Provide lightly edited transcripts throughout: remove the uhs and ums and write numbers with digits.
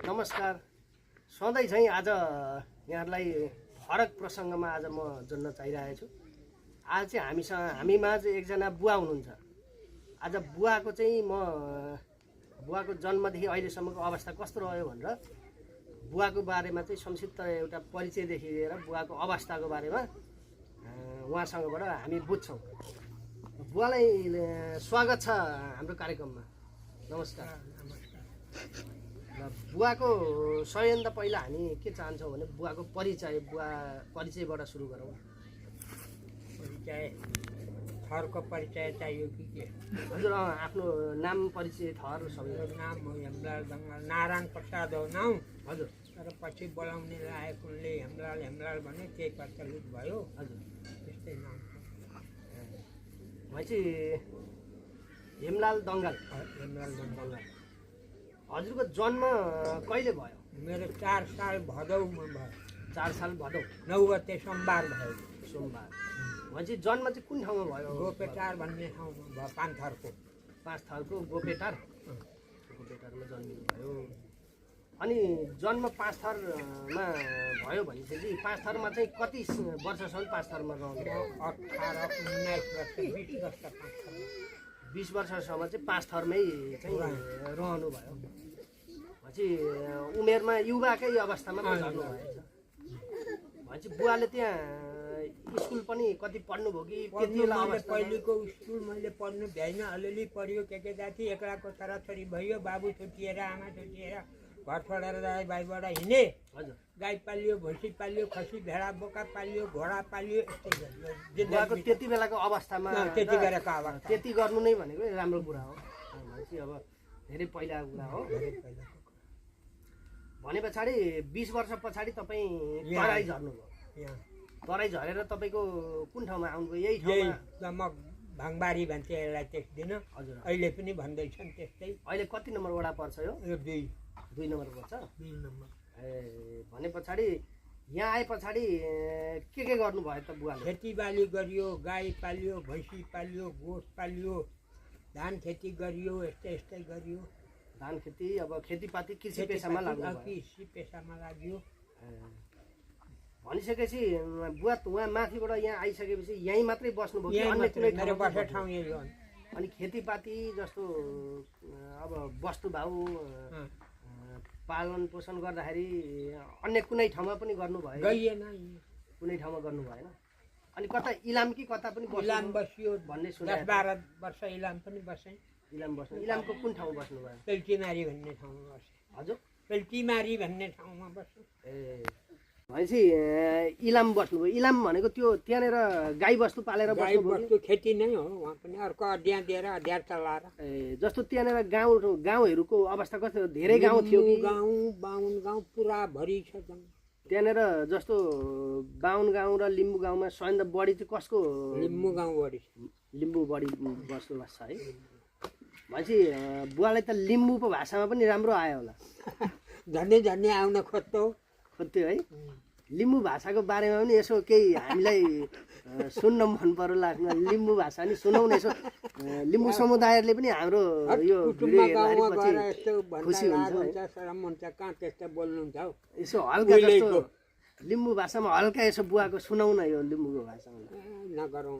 नमस्कार। सधैँ चाहिँ आज यहाँलाई फरक प्रसङ्गमा आज म जोड्न चाहिरहेको छु। आज चाहिँ हामीमा चाहिँ एकजना बुवा हुनुहुन्छ। आज बुवाको चाहिँ बुवाको जन्मदेखि अहिलेसम्मको अवस्था कस्तो रह्यो भनेर बुवाको बारेमा चाहिँ संक्षिप्त एउटा परिचयदेखि लिएर बुवाको अवस्थाको बारेमा उहाँसँगबाट हामी बुझ्छौँ। बुवालाई स्वागत छ हाम्रो कार्यक्रममा। नमस्कार। र बुवाको सबैभन्दा पहिला हामी के चाहन्छौँ भने बुवाको परिचयबाट सुरु गरौँ। परिचय थरको परिचय चाहियो कि के? हजुर आफ्नो नाम परिचय थर सबै। नाम हो हेमलाल दङ्गाल, नारायण प्रसाद हो नाउँ। हजुर। तर पछि बोलाउने लागेको उनले हेमलाल हेमलाल भने त्यही प्रचलित भयो। हजुर त्यस्तै नाम म चाहिँ हेमलाल दङ्गाल। हेमलाल दङ्गाल। हजुरको जन्म कहिले भयो? मेरो 4 साल भदौमा भयो। 4 साल भदौ 9 गते सोमबार भयो। सोमबार। चाहिँ जन्म चाहिँ कुन ठाउँमा भयो? गोपेटार भन्ने ठाउँमा भयो, पाँचथरको। पाँचथरको गोपेटारमा जन्मिनु भयो। अनि जन्म पाँचथरमा भयो भनेपछि पाँचथरमा चाहिँ कति वर्षसम्म पाँचथरमा रहनु? 18, 19 वर्ष, 20 वर्ष पाँचथरमा। 20 वर्षसम्म चाहिँ पाँचथरमै चाहिँ रहनु भयो। चाहिँ उमेरमा युवाकै अवस्थामा जन्म भएछ। भनेपछि बुवाले त्यहाँ स्कुल पनि कति पढ्नुभयो कि त्यति बेला अवस्था? पहिलेको स्कुल मैले पढ्नु भ्याइन, अलिअलि पढ्यो के जाति। एक्लाको छोराछोरी भयो, बाबु छुटिएर आमा छुटिएर घर छोडेर भाइबाट हिँडे। हजुर। गाई पालियो, भैँसी पालियो, खसी भेडा बोका पालियो, घोडा पालियो, यस्तै बुवाको त्यति बेलाको अवस्थामा त्यति बेलाको अवस्था। त्यति गर्नु नै भनेको राम्रो कुरा हो। भनेपछि अब धेरै पहिलाको कुरा हो। भने पछाडि 20 वर्ष पछाडि तपाईँ तराई झर्नुभयो। तराई झरेर तपाईँको कुन ठाउँमा आउनुभयो? यही ठाउँमा भाङबारी भन्छ यसलाई त्यस दिन। हजुर। अहिले पनि भन्दैछन् त्यस्तै। अहिले कति नम्बर वडा पर्छ यो? 2 नम्बर पर्छ। 2 नम्बर। भने पछाडि यहाँ आए पछाडि के गर्नुभयो त बुवाले? खेतीबाली गरियो, गाई पालियो, भैँसी पालियो, गोठ पालियो, धान खेती गरियो, यस्तै गरियो। धान खेती, अब खेतीपाती कृषि पेसामा लाग्यो। कृषि पेसामा लाग्यो। भनिसकेपछि बुवा उहाँ माथिबाट यहाँ आइसकेपछि यहीँ मात्रै बस्नुभयो कि अन्य कुनै ठाउँ यही हो? अनि खेतीपाती जस्तो अब वस्तुभाउ पालन पोषण गर्दाखेरि अन्य कुनै ठाउँमा पनि गर्नुभयो? गइएन, कुनै ठाउँमा गर्नु भएन। अनि कता इलाम कि कता पनि इलाम बसियो भन्ने सुने। 10-12 वर्ष इलाम पनि बसेँ। इलाम बस्नु? इलामको कुन ठाउँ बस्नुभयो? पेल्टीमारी भन्ने ठाउँमा बसेँ। हजुर? पेल्टीमारी भन्ने ठाउँमा बसेँ। भनेपछि इलाम बस्नुभयो। इलाम भनेको त्यो त्यहाँनिर गाई बस्तु पालेर बस्नुभयो? खेती नै हो उहाँ पनि, अर्को अड्याँ दिएर अड्याँ चलाएर। जस्तो त्यहाँनिर गाउँहरूको अवस्था कस्तो? धेरै गाउँ थियो कि? बाहुन गाउँ पुरा भरि छ। त्यहाँनिर जस्तो बाहुन गाउँ र लिम्बू गाउँमा सबैभन्दा बढी चाहिँ कसको? लिम्बू गाउँ बढी। लिम्बू बढी बसोबास छ है। भनेपछि बुवालाई त लिम्बू पो भाषामा पनि राम्रो आयो होला। झन्डै आउन खोज्थ्यो है। लिम्बू भाषाको बारेमा पनि यसो केही हामीलाई सुन्न मन पर्यो लाग्छ। लिम्बू भाषा नि सुनाउन यसो। लिम्बू समुदायले पनि हाम्रो यो खुसी हुन्छ। कहाँ त्यस्तो बोल्नुहुन्छ हौ? यसो हल्का जस्तो लिम्बू भाषामा हल्का यसो बुवाको सुनाउ न। यो लिम्बूको भाषामा नगरौँ,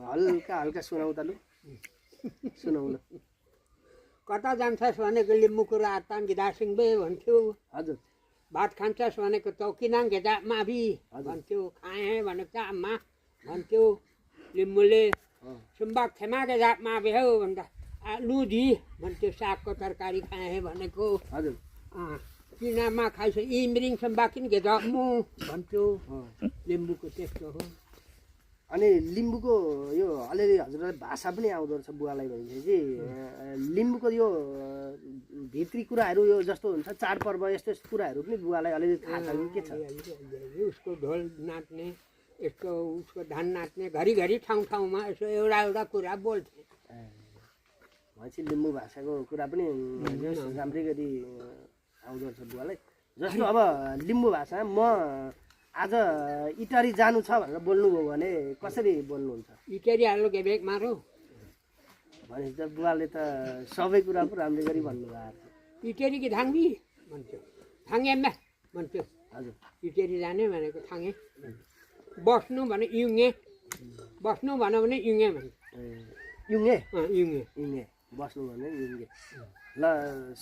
हल्का सुनाउ त लु। सुनाउ न। कता जान्छस् भनेको लिम्बूको रातान गिदासिङ बे भन्थ्यो। हजुर। भात खान्छस् भनेको चौकिनाङ घेटा माभी भन्थ्यो। खाएँ भनेको आमा भन्थ्यो लिम्बूले। सुम्बाक खेमाके जात माभे हौ भन्दा आलु धी भन्थ्यो। सागको तरकारी खाएँ भनेको। हजुर। किनामा खाइस इमरिङ सुम्बाकिन घेटा मु भन्थ्यो। लिम्बूको त्यस्तो हो। अनि लिम्बूको यो अलिअलि हजुरलाई भाषा पनि आउँदो रहेछ बुवालाई भनेपछि लिम्बूको यो भित्री कुराहरू यो जस्तो हुन्छ चाडपर्व यस्तो कुराहरू पनि बुवालाई अलिअलि थाहा छ कि के छ? उसको ढोल नाच्ने, यस्तो उसको धान नाच्ने, घरिघरि ठाउँमा यसो एउटा कुरा बोल्थे। भनेपछि लिम्बू भाषाको कुरा पनि राम्रै गरी आउँदो रहेछ बुवालाई। जस्तो अब लिम्बू भाषा म आज इटरी जानु छ भनेर बोल्नुभयो भने कसरी बोल्नुहुन्छ? इटरी हाल्नु के बेग मारो भनेपछि त बुवाले त सबै कुरा पो राम्रै गरी भन्नुभएको छ। इटरी कि धाङ्बी भन्थ्यो थाङ्गेमा भन्थ्यो हजुर इटेरी जाने भनेको थाङ्गे बस्नु भने युङ्गे बस्नु भन्यो भने युङ्गे भन्छ युङ्गे युङ्गे युङ्गे बस्नु भने युङ्गे ल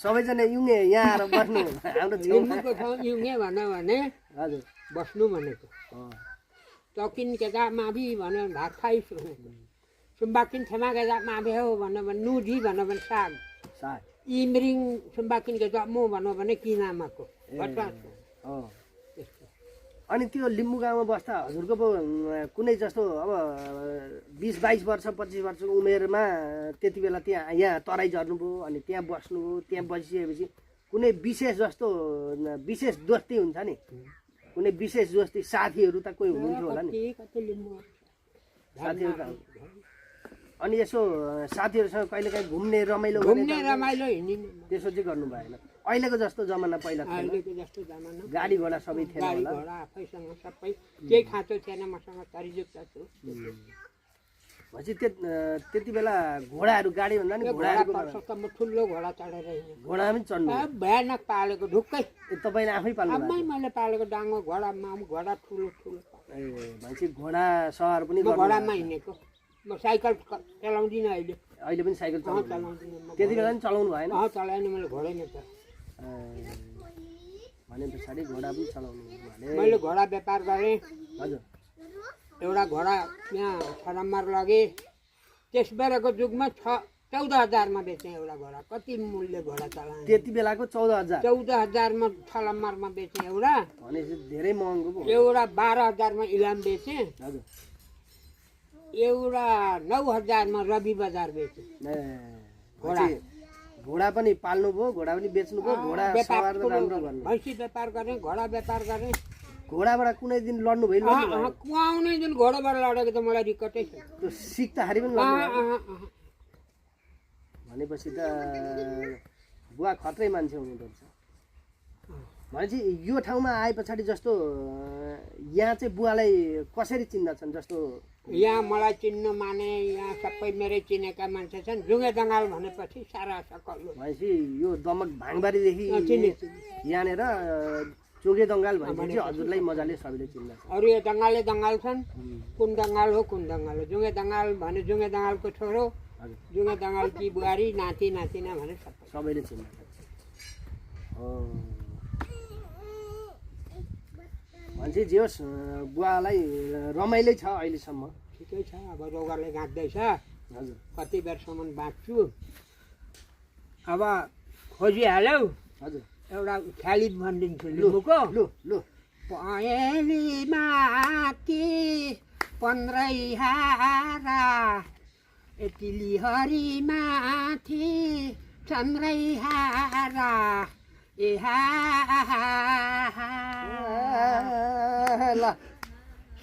सबैजना युङ्गे यहाँ आएर बस्नु हाम्रो छेउमा लिम्बूको ठाउँ युङ्गे भन्यो भने हजुर बस्नु भनेको चौकिन केटा माभि भन्यो भने भात खाइस् भनेको सुम्बाकिन थेमा केटा माभि हो भन्यो भने नुजी भन्यो भने साग साग इमरिङ सुम्बाकिन केटा मो भन्यो भने किनामाको अनि त्यो लिम्बू गाउँमा बस्दा हजुरको पो कुनै जस्तो अब 20-22 वर्ष 25 वर्षको उमेरमा त्यति बेला त्यहाँ यहाँ तराई झर्नुभयो अनि त्यहाँ बस्नुभयो त्यहाँ बसिसकेपछि कुनै विशेष जस्तो विशेष दोस्ती हुन्छ नि कुनै विशेष दोस्ती साथीहरू त कोही हुनुहुन्थ्यो होला नि साथीहरू त अनि यसो साथीहरूसँग कहिलेकाहीँ घुम्ने रमाइलो घुम्ने रमाइलो हिँड्ने त्यसो चाहिँ गर्नु भएन अहिलेको जस्तो जमाना पहिला थिएन अहिलेको जस्तो जमाना गाडी घोडा सबै थिएन गाडी होला घोडा आफैसँग सबै केही खाँचो थिएन मसँग तरिजुक्त छु भनेपछि त्यति बेला घोडाहरू गाडी भन्दा नि घोडा घोडाहरूको पर्छ त म ठुलो घोडा चढेर हिँडेँ घोडा पनि चढ्नु भयानक पालेको ढुक्कै तपाईँले आफै पाल्नु आम्मै मैले पालेको डाङ्गो घोडा घोडा ठुलो ठुलो ए भनेपछि घोडा सवार पनि म घोडामा हिँडेको म साइकल चलाउँदिनँ अहिले अहिले पनि साइकल चलाउनु चलाउँदिनँ म त्यति बेला पनि चलाउनु भएन चलाएन मैले घोडैमा त भने पछाडि घोडा पनि चलाउनु भने मैले घोडा व्यापार गरेँ हजुर एउटा घोडा यहाँ छरम्मार लगेँ त्यस बेलाको जुगमा 14,000मा बेचेँ एउटा घोडा कति मूल्य घोडा चलाएँ त्यति बेलाको 14,000 14,000मा छलम्मारमा बेचेँ एउटा भनेपछि धेरै महँगो पो हो। एउटा 12,000मा इलाम बेचेँ हजुर एउटा 9,000मा रवि बजार बेचेँ ए भनेपछि घोडा पनि पाल्नु भयो घोडा पनि बेच्नु भयो घोडा सवार त राम्रो गर्नु भैँसी व्यापार गरेँ घोडा व्यापार गरेँ घोडाबाट कुनै दिन लड्नु भयो लड्नु भयो कुहाउने जुन घोडाबाट लडेको त मलाई रिकटै छ त्यो सिक्दाखेरि पनि लड्नु भयो भनेपछि त बुवा खत्रै मान्छे हुनुहुँदो रहेछ भनेपछि यो ठाउँमा आए पछाडि जस्तो यहाँ चाहिँ बुवालाई कसरी चिन्दछन् जस्तो यहाँ मलाई चिन्नु माने यहाँ सबै मेरै चिनेका मान्छे छन् जुङ्गे दङ्गाल भनेपछि सारा सकल भनेपछि यो दमक भाङबारीदेखि चिने यहाँनिर चोगे दङ्गाल भनेपछि हजुरलाई मजाले सबैले चिन्दछ अरू यो दङ्गाले दङ्गाल छन् कुन दङ्गाल हो कुन दङ्गाल हो जुङ्गे दङ्गाल भने जुङ्गे दङ्गालको छोरो जुङ्गे दङ्गालकी बुहारी नाति नातिना भने सबै सबैले चिन्दछ भनेपछि जे होस् बुवालाई रमाइलै छ अहिलेसम्म ठिकै छ अब रोगरले गाँच्दैछ हजुर कति बेरसम्म बाँच्छु अब खोजिहाल्यौ हजुर एउटा ख्यालित भनिदिन्छु लिम्बूको लु लु पहेँली माथि 15 हारा यतिली हरि माथि चन्द्रै हारा ए ल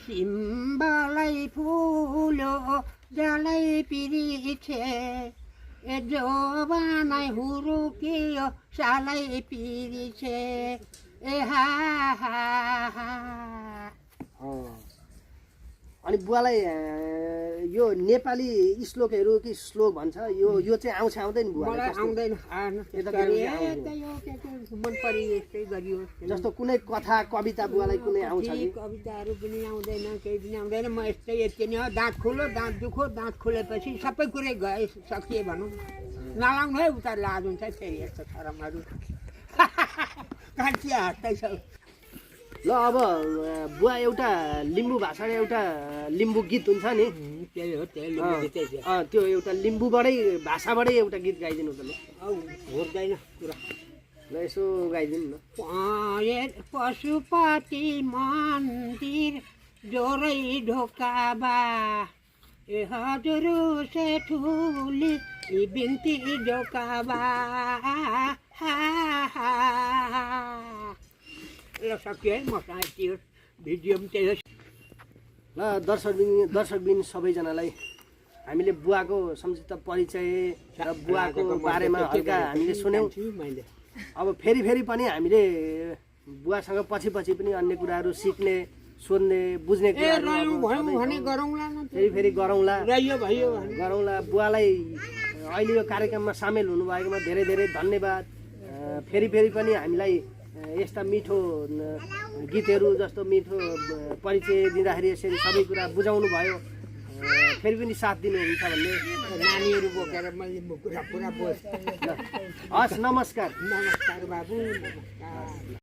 सिम्बलै फुल्यो जलै पिरिछे ए जोबानै हुरुकियो सालै पिरिछे ए अनि बुवालाई यो नेपाली श्लोकहरू कि श्लोक भन्छ यो चाहिँ आउँछ आउँदैन बुवालाई मलाई आउँदैन मन परि यस्तै गरियो जस्तो कुनै कथा कविता बुवालाई कुनै आउँछ कि कविताहरू पनि आउँदैन केही पनि आउँदैन म यस्तै यति नै हो दाँत खुलो दाँत दुखो दाँत खुलेपछि सबै कुरै गए सकिए भनौँ नलाउनु है उता लाज हुन्छ फेरि यस्तो शरमहरू कान्छी हाँस्दैछ ल अब बुवा एउटा लिम्बू भाषामा एउटा लिम्बू गीत हुन्छ नि त्यही हो त्यही त्यो एउटा लिम्बूबाटै भाषाबाटै एउटा गीत गाइदिनु त ल हुँदैन कुरा ल यसो गाइदिनु न पशुपति मन्दिर जोरै ढोकाबा ए हजुर से ठुली बिन्ती ढोकाबा ल सक्यो है मसँग यति हो भिडियो पनि त्यही हो ल दर्शकबिन सबैजनालाई हामीले बुवाको संक्षिप्त परिचय र बुवाको बारेमा हल्का हामीले सुन्यौँ मैले अब फेरि पनि हामीले बुवासँग पछि पनि अन्य कुराहरू सिक्ने सोध्ने बुझ्ने कुराहरू फेरि गरौँला बुवालाई अहिले यो कार्यक्रममा सामेल हुनुभएकोमा धेरै धेरै धन्यवाद फेरि फेरि पनि हामीलाई यस्ता मिठो गीतहरू जस्तो मिठो परिचय दिँदाखेरि यसरी सबै कुरा बुझाउनु भयो फेरि पनि साथ दिनुहुन्छ भन्ने नानीहरू बोकेर मैले कुरा पुरा बोल्छु हस् नमस्कार नमस्कार बाबु नमस्कार